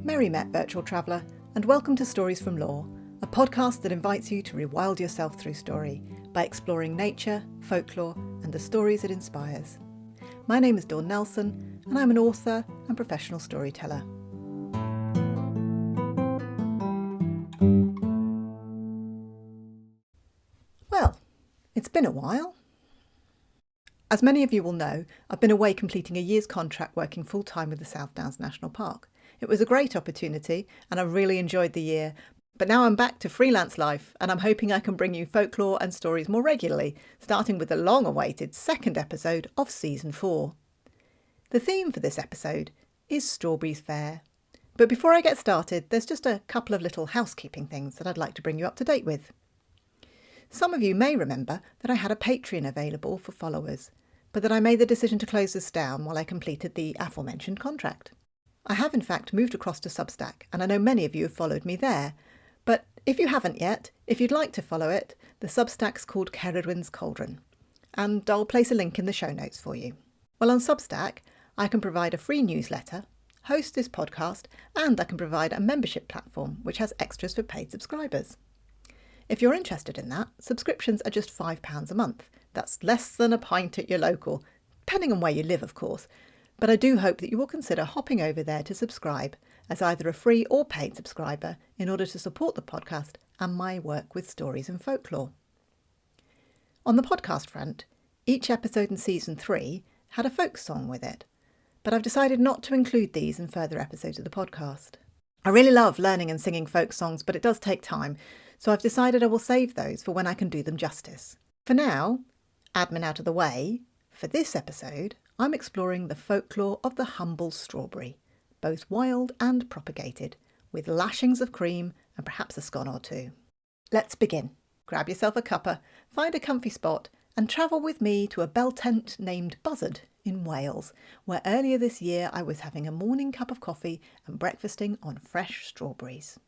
Merry met, virtual traveller, and welcome to Stories from Lore, a podcast that invites you to rewild yourself through story by exploring nature, folklore, and the stories it inspires. My name is Dawn Nelson, and I'm an author and professional storyteller. Well, it's been a while. As many of you will know, I've been away completing a year's contract working full-time with the South Downs National Park. It was a great opportunity and I really enjoyed the year, but now I'm back to freelance life and I'm hoping I can bring you folklore and stories more regularly, starting with the long-awaited second episode of Season 4. The theme for this episode is Strawberries Fair. But before I get started, there's just a couple of little housekeeping things that I'd like to bring you up to date with. Some of you may remember that I had a Patreon available for followers, but that I made the decision to close this down while I completed the aforementioned contract. I have in fact moved across to Substack, and I know many of you have followed me there, but if you haven't yet, if you'd like to follow it, the Substack's called Ceridwen's Cauldron, and I'll place a link in the show notes for you. Well, on Substack, I can provide a free newsletter, host this podcast, and I can provide a membership platform which has extras for paid subscribers. If you're interested in that, subscriptions are just £5 a month. That's less than a pint at your local, depending on where you live, of course. But I do hope that you will consider hopping over there to subscribe as either a free or paid subscriber in order to support the podcast and my work with stories and folklore. On the podcast front, each episode in Season 3 had a folk song with it, but I've decided not to include these in further episodes of the podcast. I really love learning and singing folk songs, but it does take time, so I've decided I will save those for when I can do them justice. For now, admin out of the way, for this episode, I'm exploring the folklore of the humble strawberry, both wild and propagated, with lashings of cream and perhaps a scone or two. Let's begin. Grab yourself a cuppa, find a comfy spot, and travel with me to a bell tent named Buzzard in Wales, where earlier this year I was having a morning cup of coffee and breakfasting on fresh strawberries.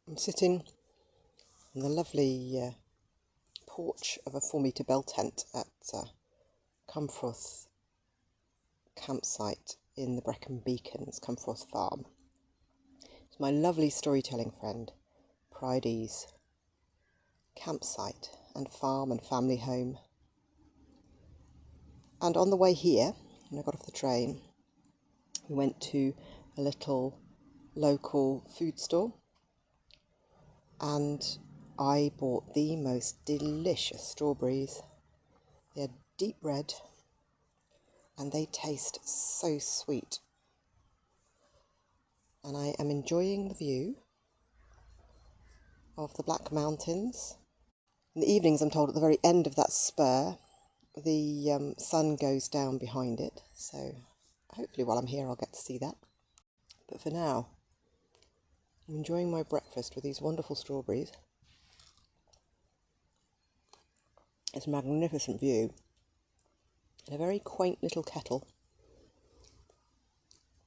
I'm sitting on the lovely porch of a 4-metre bell tent at Cumfroth campsite in the Brecon Beacons, Cumfroth Farm. It's my lovely storytelling friend Pridey's campsite and farm and family home. And on the way here, when I got off the train, we went to a little local food store. And I bought the most delicious strawberries. They're deep red and they taste so sweet. And I am enjoying the view of the Black Mountains. In the evenings, I'm told, at the very end of that spur, the sun goes down behind it. So hopefully while I'm here, I'll get to see that. But for now, I'm enjoying my breakfast with these wonderful strawberries. It's a magnificent view. In a very quaint little kettle.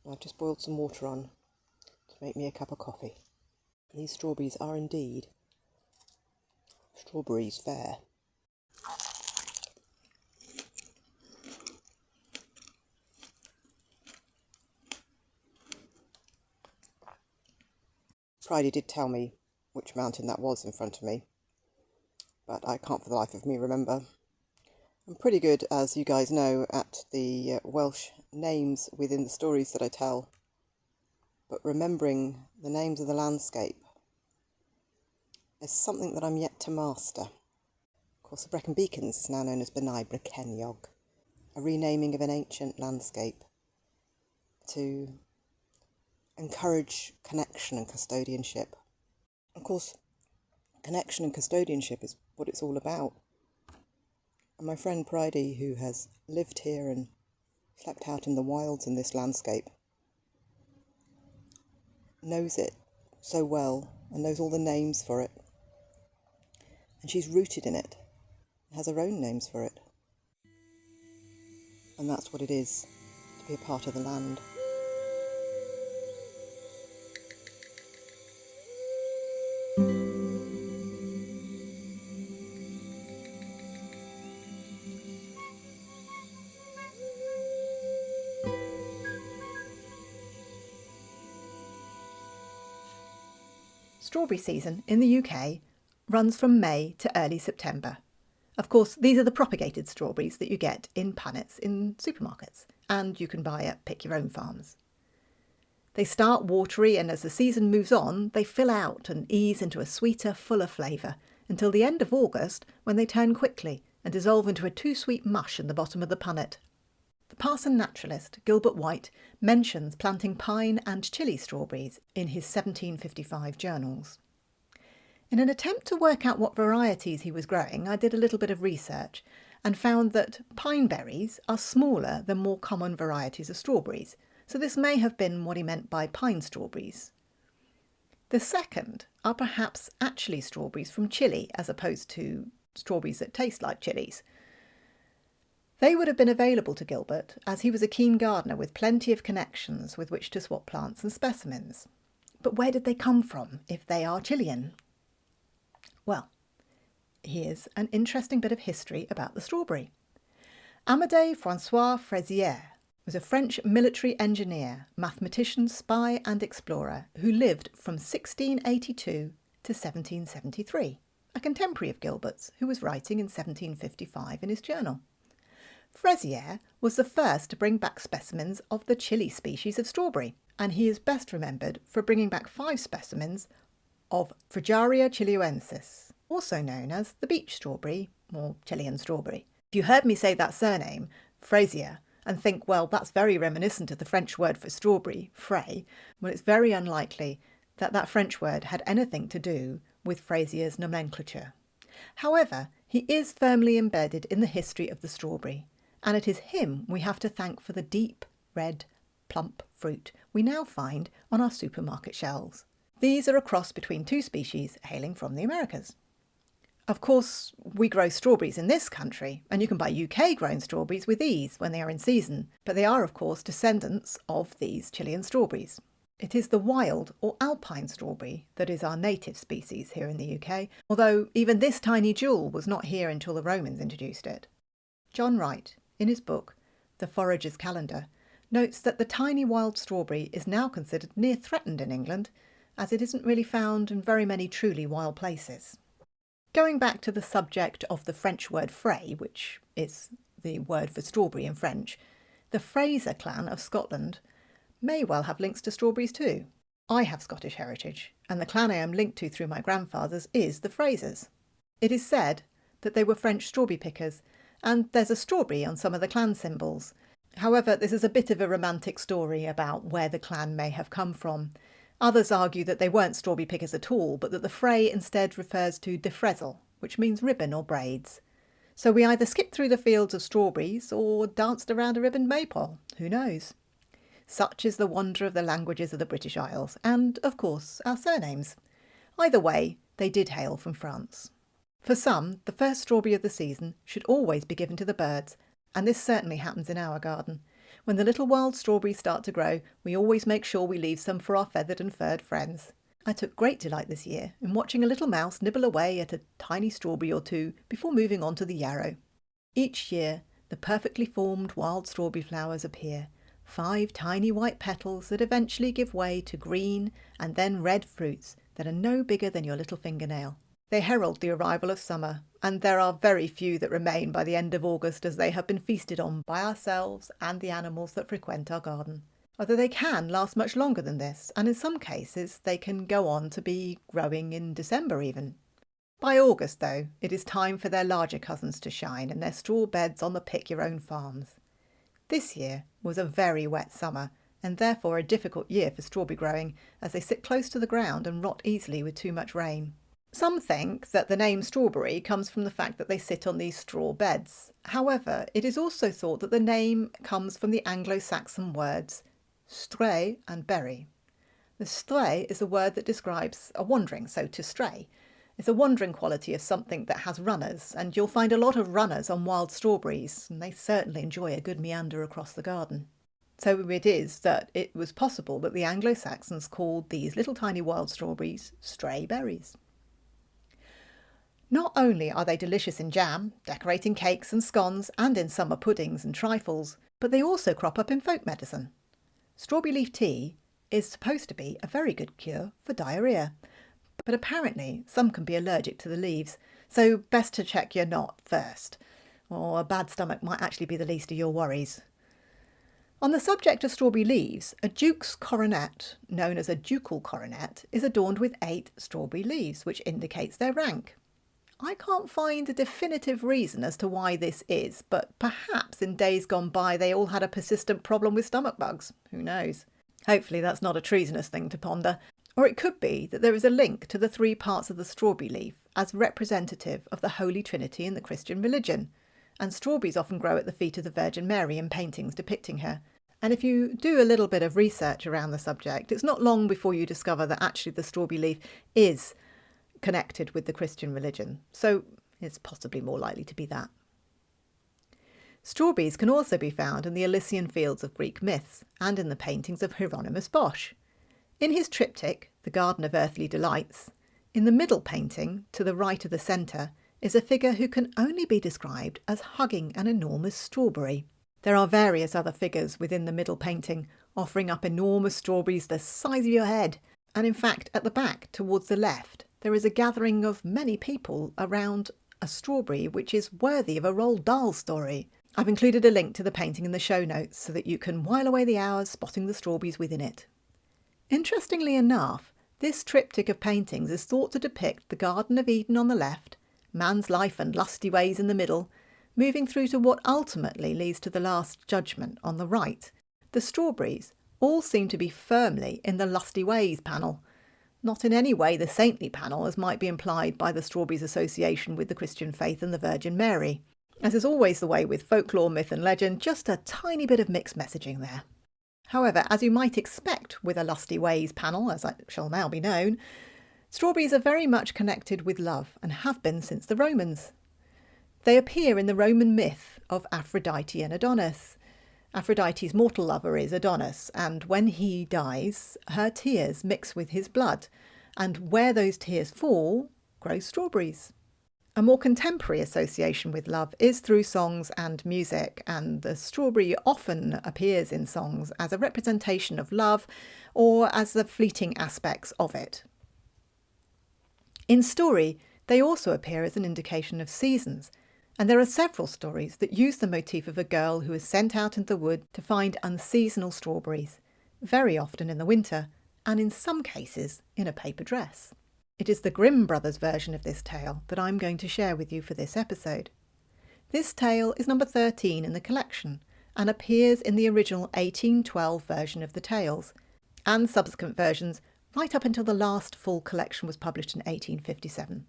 I've just boiled some water on to make me a cup of coffee. These strawberries are indeed Strawberries Fair. Friday did tell me which mountain that was in front of me, but I can't for the life of me remember. I'm pretty good, as you guys know, at the Welsh names within the stories that I tell, but remembering the names of the landscape is something that I'm yet to master. Of course, the Brecon Beacons is now known as Benai Breceniog, a renaming of an ancient landscape to encourage connection and custodianship. Of course, connection and custodianship is what it's all about. And my friend Pridey, who has lived here and slept out in the wilds in this landscape, knows it so well and knows all the names for it. And she's rooted in it, has her own names for it. And that's what it is to be a part of the land. Strawberry season in the UK runs from May to early September. Of course, these are the propagated strawberries that you get in punnets in supermarkets, and you can buy at pick your own farms. They start watery, and as the season moves on, they fill out and ease into a sweeter, fuller flavour until the end of August, when they turn quickly and dissolve into a too sweet mush in the bottom of the punnet. The parson naturalist, Gilbert White, mentions planting pine and chili strawberries in his 1755 journals. In an attempt to work out what varieties he was growing, I did a little bit of research and found that pine berries are smaller than more common varieties of strawberries, so this may have been what he meant by pine strawberries. The second are perhaps actually strawberries from Chile as opposed to strawberries that taste like chilies. They would have been available to Gilbert as he was a keen gardener with plenty of connections with which to swap plants and specimens. But where did they come from if they are Chilean? Well, here's an interesting bit of history about the strawberry. Amédée François Fraisier was a French military engineer, mathematician, spy and explorer who lived from 1682 to 1773, a contemporary of Gilbert's who was writing in 1755 in his journal. Fraisier was the first to bring back specimens of the chili species of strawberry, and he is best remembered for bringing back 5 specimens of Fragaria chileensis, also known as the beach strawberry or Chilean strawberry. If you heard me say that surname, Fraisier, and think, well, that's very reminiscent of the French word for strawberry, frais, well, it's very unlikely that that French word had anything to do with Fraisier's nomenclature. However, he is firmly embedded in the history of the strawberry, and it is him we have to thank for the deep, red, plump fruit we now find on our supermarket shelves. These are a cross between 2 species hailing from the Americas. Of course, we grow strawberries in this country, and you can buy UK-grown strawberries with ease when they are in season, but they are, of course, descendants of these Chilean strawberries. It is the wild or alpine strawberry that is our native species here in the UK, although even this tiny jewel was not here until the Romans introduced it. John Wright, in his book, The Forager's Calendar, notes that the tiny wild strawberry is now considered near threatened in England, as it isn't really found in very many truly wild places. Going back to the subject of the French word frais, which is the word for strawberry in French, the Fraser clan of Scotland may well have links to strawberries too. I have Scottish heritage, and the clan I am linked to through my grandfathers is the Frasers. It is said that they were French strawberry pickers, and there's a strawberry on some of the clan symbols. However, this is a bit of a romantic story about where the clan may have come from. Others argue that they weren't strawberry pickers at all, but that the fray instead refers to defresel, which means ribbon or braids. So we either skipped through the fields of strawberries or danced around a ribboned maypole. Who knows? Such is the wonder of the languages of the British Isles, and, of course, our surnames. Either way, they did hail from France. For some, the first strawberry of the season should always be given to the birds, and this certainly happens in our garden. When the little wild strawberries start to grow, we always make sure we leave some for our feathered and furred friends. I took great delight this year in watching a little mouse nibble away at a tiny strawberry or two before moving on to the yarrow. Each year, the perfectly formed wild strawberry flowers appear, 5 tiny white petals that eventually give way to green and then red fruits that are no bigger than your little fingernail. They herald the arrival of summer, and there are very few that remain by the end of August, as they have been feasted on by ourselves and the animals that frequent our garden. Although they can last much longer than this, and in some cases they can go on to be growing in December even. By August, though, it is time for their larger cousins to shine in their straw beds on the pick-your-own farms. This year was a very wet summer, and therefore a difficult year for strawberry growing as they sit close to the ground and rot easily with too much rain. Some think that the name strawberry comes from the fact that they sit on these straw beds. However, it is also thought that the name comes from the Anglo-Saxon words stray and berry. The stray is a word that describes a wandering, so to stray. It's a wandering quality of something that has runners, and you'll find a lot of runners on wild strawberries, and they certainly enjoy a good meander across the garden. So it is that it was possible that the Anglo-Saxons called these little tiny wild strawberries stray berries. Not only are they delicious in jam, decorating cakes and scones, and in summer puddings and trifles, but they also crop up in folk medicine. Strawberry leaf tea is supposed to be a very good cure for diarrhoea, but apparently some can be allergic to the leaves, so best to check you're not first, or a bad stomach might actually be the least of your worries. On the subject of strawberry leaves, a duke's coronet, known as a ducal coronet, is adorned with 8 strawberry leaves, which indicates their rank. I can't find a definitive reason as to why this is, but perhaps in days gone by they all had a persistent problem with stomach bugs. Who knows? Hopefully that's not a treasonous thing to ponder. Or it could be that there is a link to the 3 parts of the strawberry leaf as representative of the Holy Trinity in the Christian religion. And strawberries often grow at the feet of the Virgin Mary in paintings depicting her. And if you do a little bit of research around the subject, it's not long before you discover that actually the strawberry leaf is connected with the Christian religion, so it's possibly more likely to be that. Strawberries can also be found in the Elysian fields of Greek myths and in the paintings of Hieronymus Bosch. In his triptych, The Garden of Earthly Delights, in the middle painting, to the right of the centre, is a figure who can only be described as hugging an enormous strawberry. There are various other figures within the middle painting, offering up enormous strawberries the size of your head, and in fact at the back, towards the left, there is a gathering of many people around a strawberry which is worthy of a Roald Dahl story. I've included a link to the painting in the show notes so that you can while away the hours spotting the strawberries within it. Interestingly enough, this triptych of paintings is thought to depict the Garden of Eden on the left, man's life and lusty ways in the middle, moving through to what ultimately leads to the Last Judgment on the right. The strawberries all seem to be firmly in the lusty ways panel, not in any way the saintly panel as might be implied by the strawberries' association with the Christian faith and the Virgin Mary. As is always the way with folklore, myth and legend, just a tiny bit of mixed messaging there. However, as you might expect with a lusty ways panel, as it shall now be known, strawberries are very much connected with love and have been since the Romans. They appear in the Roman myth of Aphrodite and Adonis. Aphrodite's mortal lover is Adonis, and when he dies, her tears mix with his blood, and where those tears fall, grow strawberries. A more contemporary association with love is through songs and music, and the strawberry often appears in songs as a representation of love or as the fleeting aspects of it. In story, they also appear as an indication of seasons, and there are several stories that use the motif of a girl who is sent out into the wood to find unseasonal strawberries, very often in the winter, and in some cases in a paper dress. It is the Grimm brothers' version of this tale that I'm going to share with you for this episode. This tale is number 13 in the collection and appears in the original 1812 version of the tales, and subsequent versions right up until the last full collection was published in 1857.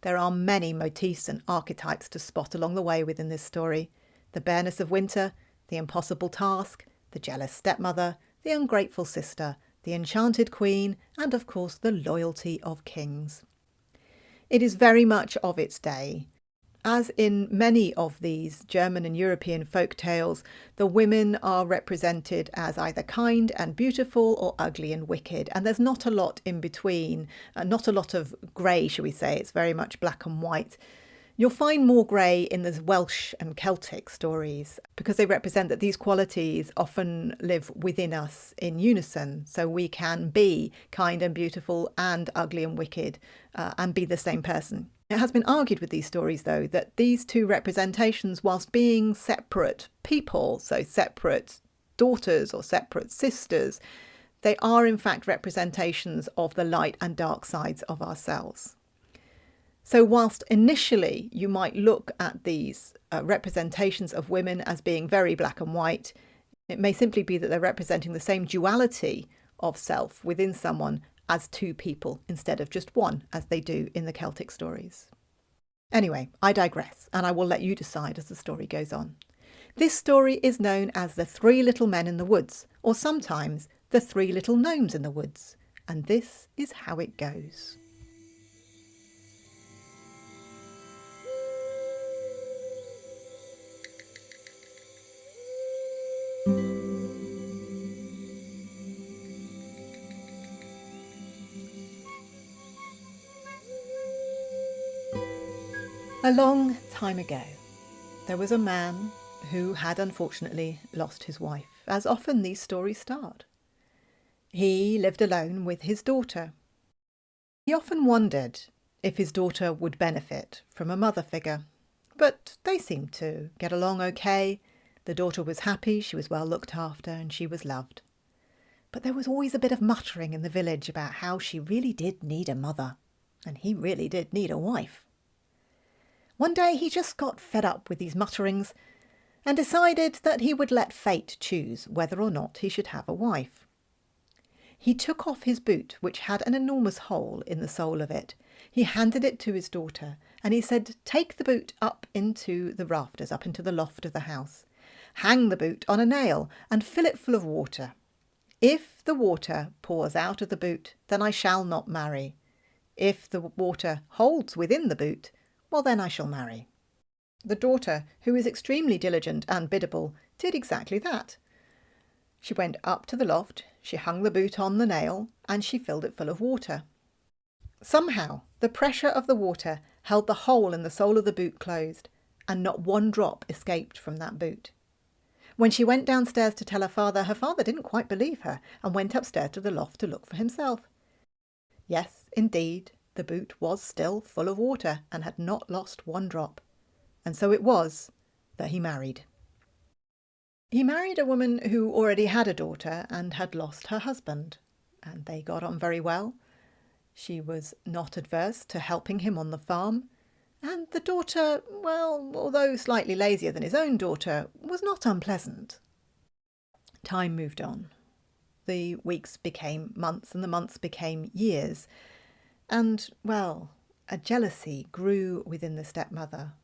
There are many motifs and archetypes to spot along the way within this story. The bareness of winter, the impossible task, the jealous stepmother, the ungrateful sister, the enchanted queen, and of course the loyalty of kings. It is very much of its day. As in many of these German and European folk tales, the women are represented as either kind and beautiful or ugly and wicked, and there's not a lot in between, not a lot of grey, shall we say. It's very much black and white. You'll find more grey in the Welsh and Celtic stories because they represent that these qualities often live within us in unison, so we can be kind and beautiful and ugly and wicked and be the same person. It has been argued with these stories, though, that these two representations, whilst being separate people, so separate daughters or separate sisters, they are in fact representations of the light and dark sides of ourselves. So whilst initially you might look at these representations of women as being very black and white, It may simply be that they're representing the same duality of self within someone as two people instead of just one, as they do in the Celtic stories. Anyway, I digress, and I will let you decide as the story goes on. This story is known as The Three Little Men in the Woods, or sometimes The Three Little Gnomes in the Woods, and this is how it goes. A long time ago, there was a man who had unfortunately lost his wife, as often these stories start. He lived alone with his daughter. He often wondered if his daughter would benefit from a mother figure, but they seemed to get along okay. The daughter was happy, she was well looked after, and she was loved. But there was always a bit of muttering in the village about how she really did need a mother, and he really did need a wife. One day he just got fed up with these mutterings and decided that he would let fate choose whether or not he should have a wife. He took off his boot, which had an enormous hole in the sole of it. He handed it to his daughter and he said, "Take the boot up into the rafters, up into the loft of the house. Hang the boot on a nail and fill it full of water. If the water pours out of the boot, then I shall not marry. If the water holds within the boot, well, then I shall marry." The daughter, who is extremely diligent and biddable, did exactly that. She went up to the loft, she hung the boot on the nail, and she filled it full of water. Somehow, the pressure of the water held the hole in the sole of the boot closed, and not one drop escaped from that boot. When she went downstairs to tell her father didn't quite believe her, and went upstairs to the loft to look for himself. Yes, indeed, the boot was still full of water and had not lost one drop. And so it was that he married. He married a woman who already had a daughter and had lost her husband, and they got on very well. She was not adverse to helping him on the farm, and the daughter, well, although slightly lazier than his own daughter, was not unpleasant. Time moved on. The weeks became months and the months became years. And, well, a jealousy grew within the stepmother.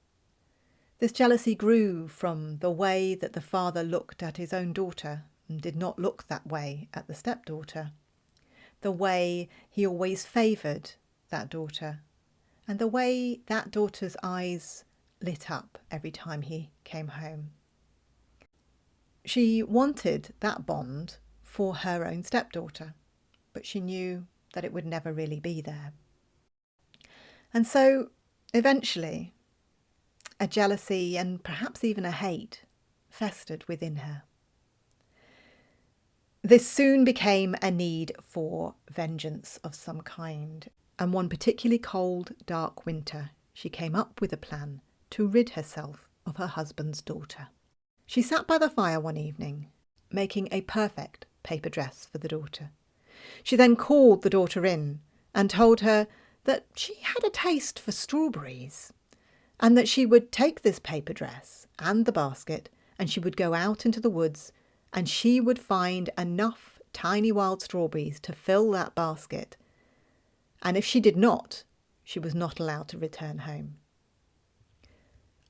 This jealousy grew from the way that the father looked at his own daughter and did not look that way at the stepdaughter. The way he always favoured that daughter, and the way that daughter's eyes lit up every time he came home. She wanted that bond for her own stepdaughter, but she knew that it would never really be there. And so, eventually, a jealousy and perhaps even a hate festered within her. This soon became a need for vengeance of some kind, and one particularly cold, dark winter, she came up with a plan to rid herself of her husband's daughter. She sat by the fire one evening, making a perfect paper dress for the daughter. She then called the daughter in and told her that she had a taste for strawberries, and that she would take this paper dress and the basket and she would go out into the woods and she would find enough tiny wild strawberries to fill that basket. And if she did not, she was not allowed to return home.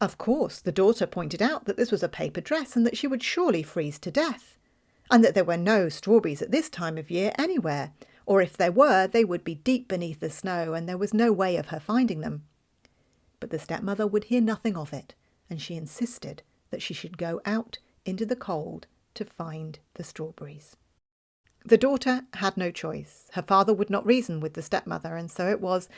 Of course, the daughter pointed out that this was a paper dress and that she would surely freeze to death, and that there were no strawberries at this time of year anywhere, or if there were, they would be deep beneath the snow and there was no way of her finding them. But the stepmother would hear nothing of it, and she insisted that she should go out into the cold to find the strawberries. The daughter had no choice. Her father would not reason with the stepmother, and so it was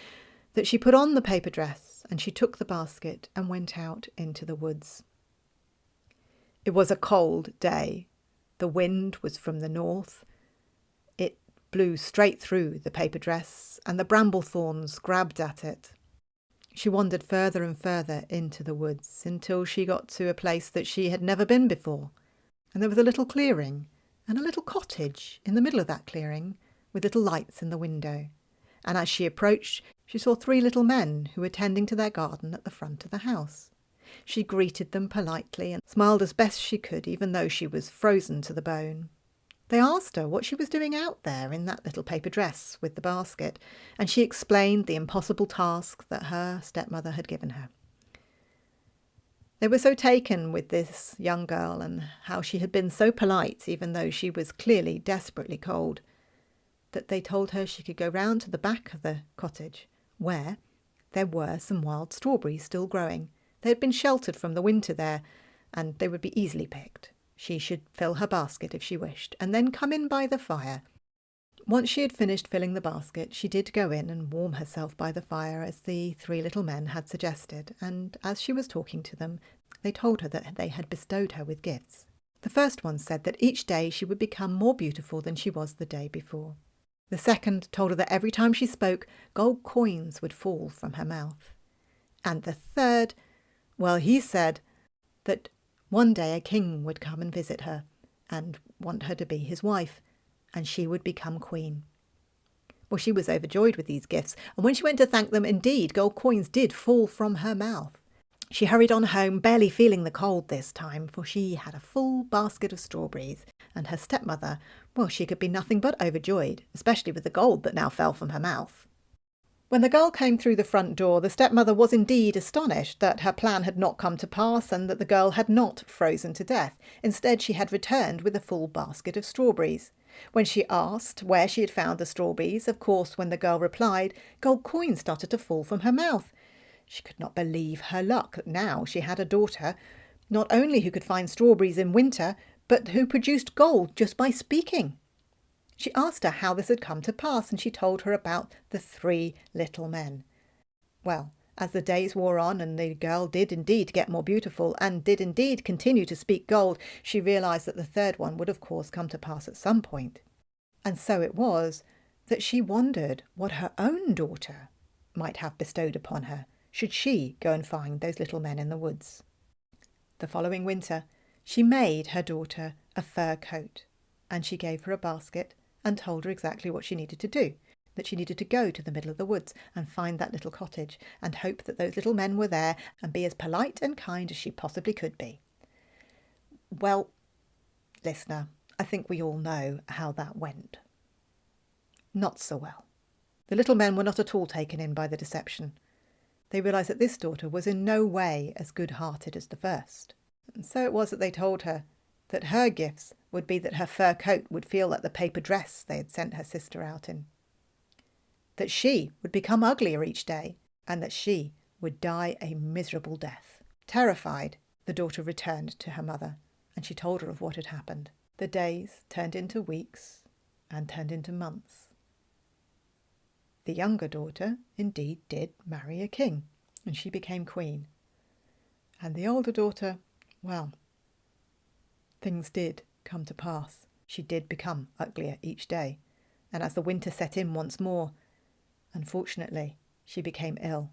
that she put on the paper dress and she took the basket and went out into the woods. It was a cold day. The wind was from the north. It blew straight through the paper dress, and the bramble thorns grabbed at it. She wandered further and further into the woods until she got to a place that she had never been before, and there was a little clearing and a little cottage in the middle of that clearing with little lights in the window. And as she approached, she saw 3 little men who were tending to their garden at the front of the house. She greeted them politely and smiled as best she could, even though she was frozen to the bone. They asked her what she was doing out there in that little paper dress with the basket, and she explained the impossible task that her stepmother had given her. They were so taken with this young girl and how she had been so polite, even though she was clearly desperately cold, that they told her she could go round to the back of the cottage, where there were some wild strawberries still growing. They had been sheltered from the winter there, and they would be easily picked. She should fill her basket if she wished, and then come in by the fire. Once she had finished filling the basket, she did go in and warm herself by the fire, as the three little men had suggested, and as she was talking to them, they told her that they had bestowed her with gifts. The first one said that each day she would become more beautiful than she was the day before. The second told her that every time she spoke, gold coins would fall from her mouth. And the third, well, he said that one day a king would come and visit her and want her to be his wife, and she would become queen. Well, she was overjoyed with these gifts, and when she went to thank them, indeed, gold coins did fall from her mouth. She hurried on home, barely feeling the cold this time, for she had a full basket of strawberries, and her stepmother, well, she could be nothing but overjoyed, especially with the gold that now fell from her mouth. When the girl came through the front door, the stepmother was indeed astonished that her plan had not come to pass and that the girl had not frozen to death. Instead, she had returned with a full basket of strawberries. When she asked where she had found the strawberries, of course, when the girl replied, gold coins started to fall from her mouth. She could not believe her luck that now she had a daughter, not only who could find strawberries in winter, but who produced gold just by speaking. She asked her how this had come to pass, and she told her about the three little men. Well, as the days wore on and the girl did indeed get more beautiful and did indeed continue to speak gold, she realised that the third one would of course come to pass at some point. And so it was that she wondered what her own daughter might have bestowed upon her, should she go and find those little men in the woods. The following winter, she made her daughter a fur coat, and she gave her a basket and told her exactly what she needed to do, that she needed to go to the middle of the woods and find that little cottage and hope that those little men were there and be as polite and kind as she possibly could be. Well, listener, I think we all know how that went. Not so well. The little men were not at all taken in by the deception. They realised that this daughter was in no way as good-hearted as the first. And so it was that they told her that her gifts would be that her fur coat would feel like the paper dress they had sent her sister out in, that she would become uglier each day, and that she would die a miserable death. Terrified, the daughter returned to her mother, and she told her of what had happened. The days turned into weeks and turned into months. The younger daughter indeed did marry a king, and she became queen. And the older daughter, well, things did come to pass. She did become uglier each day, and as the winter set in once more, unfortunately, she became ill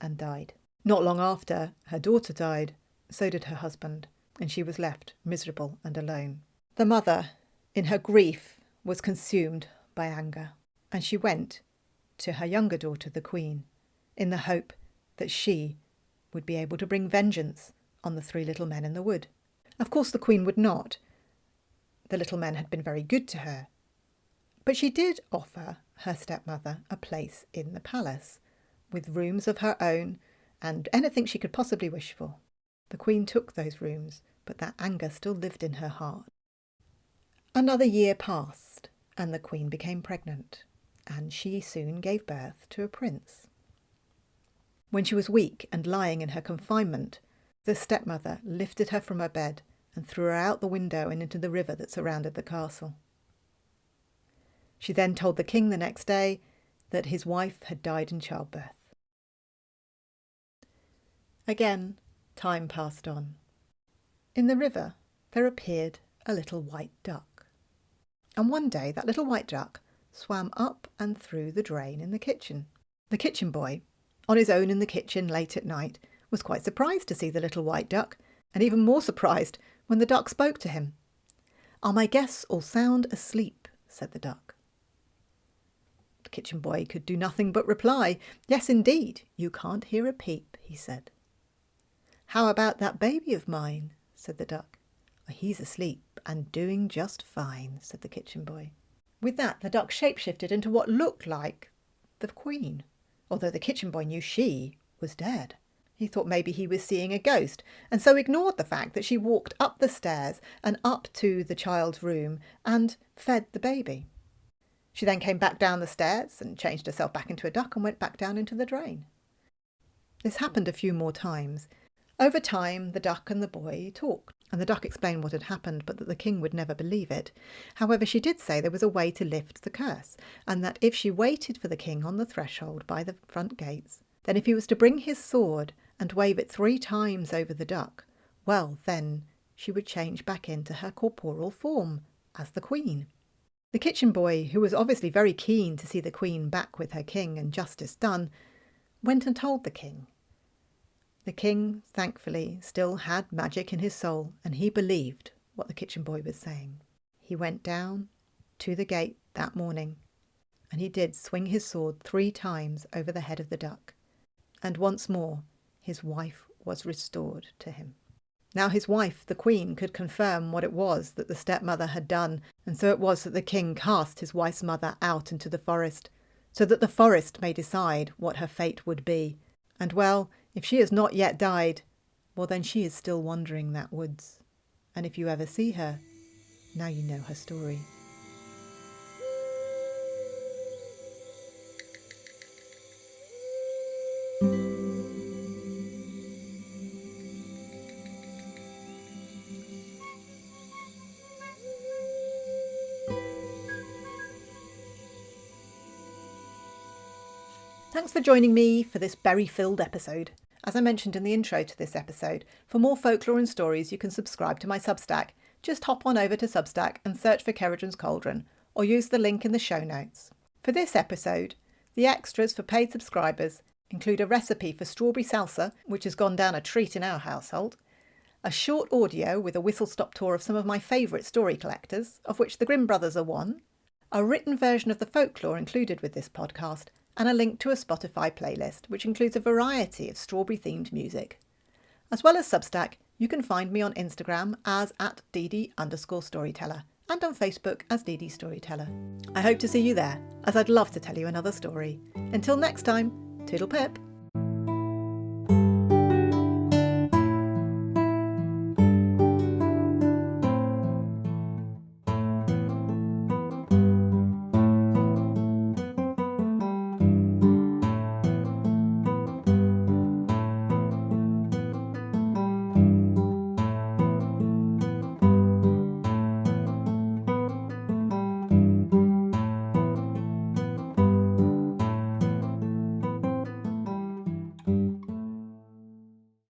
and died. Not long after her daughter died, so did her husband, and she was left miserable and alone. The mother, in her grief, was consumed by anger, and she went to her younger daughter, the queen, in the hope that she would be able to bring vengeance on the three little men in the wood. Of course, the queen would not. The little men had been very good to her, but she did offer her stepmother a place in the palace, with rooms of her own and anything she could possibly wish for. The queen took those rooms, but that anger still lived in her heart. Another year passed, and the queen became pregnant, and she soon gave birth to a prince. When she was weak and lying in her confinement, the stepmother lifted her from her bed and threw her out the window and into the river that surrounded the castle. She then told the king the next day that his wife had died in childbirth. Again, time passed on. In the river there appeared a little white duck. And one day that little white duck swam up and through the drain in the kitchen. The kitchen boy, on his own in the kitchen late at night, was quite surprised to see the little white duck, and even more surprised when the duck spoke to him. "Are my guests all sound asleep?" said the duck. The kitchen boy could do nothing but reply, "Yes, indeed, you can't hear a peep," he said. "How about that baby of mine?" said the duck. "He's asleep and doing just fine," said the kitchen boy. With that, the duck shapeshifted into what looked like the queen, although the kitchen boy knew she was dead. He thought maybe he was seeing a ghost, and so ignored the fact that she walked up the stairs and up to the child's room and fed the baby. She then came back down the stairs and changed herself back into a duck and went back down into the drain. This happened a few more times. Over time, the duck and the boy talked, and the duck explained what had happened, but that the king would never believe it. However, she did say there was a way to lift the curse, and that if she waited for the king on the threshold by the front gates, then if he was to bring his sword and wave it 3 times over the duck, well, then she would change back into her corporeal form as the queen. The kitchen boy, who was obviously very keen to see the queen back with her king and justice done, went and told the king. The king, thankfully, still had magic in his soul, and he believed what the kitchen boy was saying. He went down to the gate that morning, and he did swing his sword 3 times over the head of the duck, and once more his wife was restored to him. Now his wife, the queen, could confirm what it was that the stepmother had done, and so it was that the king cast his wife's mother out into the forest, so that the forest may decide what her fate would be. And well, if she has not yet died, well then she is still wandering that woods. And if you ever see her, now you know her story. Thanks for joining me for this berry-filled episode. As I mentioned in the intro to this episode, for more folklore and stories you can subscribe to my Substack. Just hop on over to Substack and search for Cerridren's Cauldron, or use the link in the show notes. For this episode, the extras for paid subscribers include a recipe for strawberry salsa, which has gone down a treat in our household, a short audio with a whistle-stop tour of some of my favourite story collectors, of which the Grimm brothers are one, a written version of the folklore included with this podcast, and a link to a Spotify playlist, which includes a variety of strawberry-themed music. As well as Substack, you can find me on Instagram as @dd_storyteller and on Facebook as DD Storyteller. I hope to see you there, as I'd love to tell you another story. Until next time, toodle pip!